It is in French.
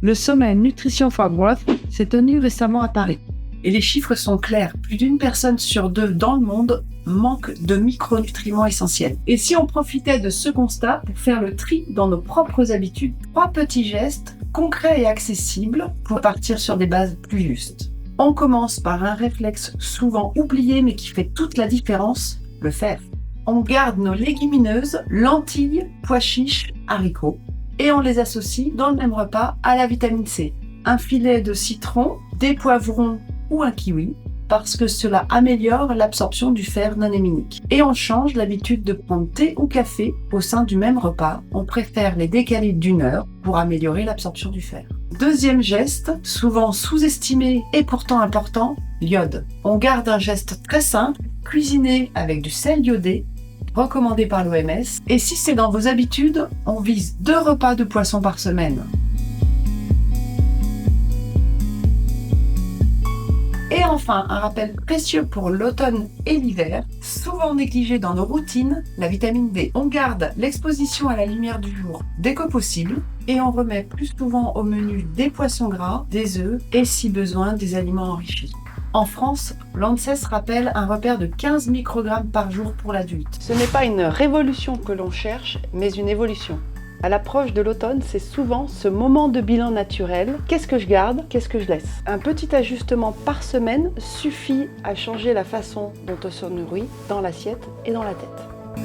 Le sommet Nutrition for Growth s'est tenu récemment à Paris. Et les chiffres sont clairs. Plus d'une personne sur deux dans le monde manque de micronutriments essentiels. Et si on profitait de ce constat pour faire le tri dans nos propres habitudes, 3 petits gestes concrets et accessibles pour partir sur des bases plus justes. On commence par un réflexe souvent oublié mais qui fait toute la différence, le faire. On garde nos légumineuses, lentilles, pois chiches, haricots et on les associe dans le même repas à la vitamine C. Un filet de citron, des poivrons ou un kiwi, parce que cela améliore l'absorption du fer non héminique. Et on change l'habitude de prendre thé ou café au sein du même repas. On préfère les décaler d'1 heure pour améliorer l'absorption du fer. Deuxième geste, souvent sous-estimé et pourtant important, l'iode. On garde un geste très simple, cuisiner avec du sel iodé, recommandé par l'OMS. Et si c'est dans vos habitudes, on vise 2 repas de poisson par semaine. Et enfin, un rappel précieux pour l'automne et l'hiver, souvent négligé dans nos routines, la vitamine D. On garde l'exposition à la lumière du jour dès que possible et on remet plus souvent au menu des poissons gras, des œufs et si besoin des aliments enrichis. En France, l'ANSES rappelle un repère de 15 microgrammes par jour pour l'adulte. Ce n'est pas une révolution que l'on cherche, mais une évolution. À l'approche de l'automne, c'est souvent ce moment de bilan naturel. Qu'est-ce que je garde? Qu'est-ce que je laisse? Un petit ajustement par semaine suffit à changer la façon dont on se nourrit dans l'assiette et dans la tête.